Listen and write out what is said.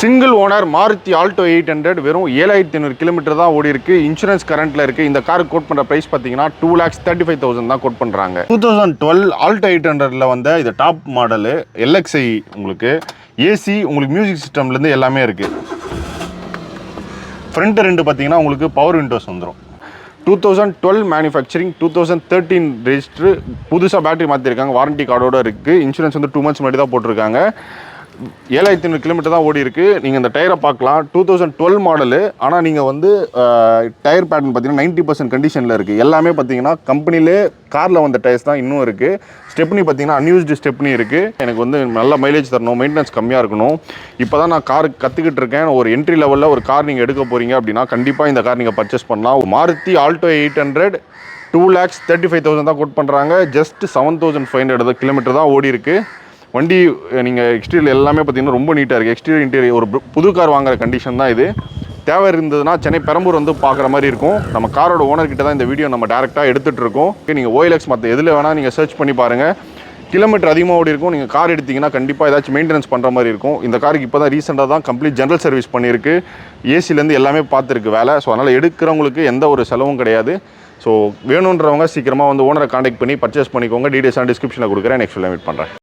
Single owner Maruti Alto 800 வெறும் 7500 kilometre தான் ஓடி இருக்கு. இன்சூரன்ஸ் கரண்ட்ல இருக்கு. இந்த காருக்கு கோட் பண்ற பிரைஸ் பார்த்தீங்கன்னா 2,35,000 தான் கோட் பண்றாங்க. 2012 ஆல்டோ 800ல வந்த இது டாப் மாடலு LXi. உங்களுக்கு ஏசி, உங்களுக்கு மியூசிக் சிஸ்டம்ல இருந்து எல்லாமே இருக்கு. ஃப்ரண்ட் ரெண்டு பார்த்தீங்கன்னா உங்களுக்கு பவர் விண்டோஸ் வந்துடும். 2012 மேனுஃபேக்சரிங், 2013 ரெஜிஸ்டர். புதுசாக பேட்டரி மாற்றிருக்காங்க, வாரண்டி கார்டோட இருக்குது. இன்சூரன்ஸ் வந்து 2 months முன்னாடி தான் போட்டிருக்காங்க. 7500 கிலோமீட்டர் தான் ஓடி இருக்குது. நீங்கள் இந்த டயரை பார்க்கலாம், 2012 மாடலு. ஆனால் நீங்கள் வந்து டயர் பேட்டர்ன் பார்த்தீங்கன்னா 90% கண்டிஷனில் இருக்குது. எல்லாமே பார்த்தீங்கன்னா கம்பெனிலே காரில் வந்த டயர்ஸ் தான் இன்னும் இருக்குது. ஸ்டெப்னி பார்த்தீங்கன்னா அன்யூஸ்டு ஸ்டெப்னி இருக்குது. எனக்கு வந்து நல்ல மைலேஜ் தரணும், மெயின்டெனன்ஸ் கம்மியாக இருக்கணும். இப்போ தான் நான் கார் கற்றுக்கிட்டு இருக்கேன். ஒரு என்ட்ரி லெவலில் ஒரு கார் நீங்கள் எடுக்க போகிறீங்க அப்படின்னா கண்டிப்பாக இந்த கார் நீங்கள் பர்ச்சேஸ் பண்ணலாம். மாருதி ஆல்டோ 800 2,35,000 தான் கோட் பண்ணுறாங்க. ஜஸ்ட் 7,500 கிலோமீட்டர் தான் ஓடி இருக்குது. வண்டி நீங்கள் எக்ஸ்டீரியர் எல்லாமே பார்த்தீங்கன்னா ரொம்ப நீட்டாக இருக்குது. எக்ஸ்டீரியர் இன்டீரியர் ஒரு புது கார் வாங்குற கண்டிஷன் தான் இது. தேவை இருந்ததுன்னா சென்னை பெரம்பூர் வந்து பார்க்குற மாதிரி இருக்கும். நம்ம காரோட ஓனர்கிட்ட தான் இந்த வீடியோ நம்ம டேரெக்டாக எடுத்துகிட்டு இருக்கோம். நீங்கள் OLX மற்ற எதில் வேணால் நீங்கள் சர்ச் பண்ணி பாருங்கள். கிலோமீட்டர் அதிகமாக ஓடி இருக்கும். நீங்கள் கார் எடுத்திங்கன்னா கண்டிப்பாக ஏதாச்சும் மெயின்டெனன்ஸ் பண்ணுற மாதிரி இருக்கும். இந்த காருக்கு இப்போ தான் ரீசெண்டாக தான் கம்ப்ளீட் ஜென்ரல் சர்வீஸ் பண்ணியிருக்கு. ஏசிலேருந்து எல்லாமே பார்த்துருக்கு வேலை. ஸோ அதனால் எடுக்கிறவங்களுக்கு எந்த ஒரு செலவும் கிடையாது. ஸோ வேணுன்றவங்க சீக்கிரமாக வந்து ஓனரை காண்டாக்ட் பண்ணி பர்ச்சேஸ் பண்ணிக்கோங்க. டீடைல்ஸாக டிஸ்கிரிப்ஷனில் கொடுக்குறேன். நெக்ஸ்ட் மீட் பண்ணுறேன்.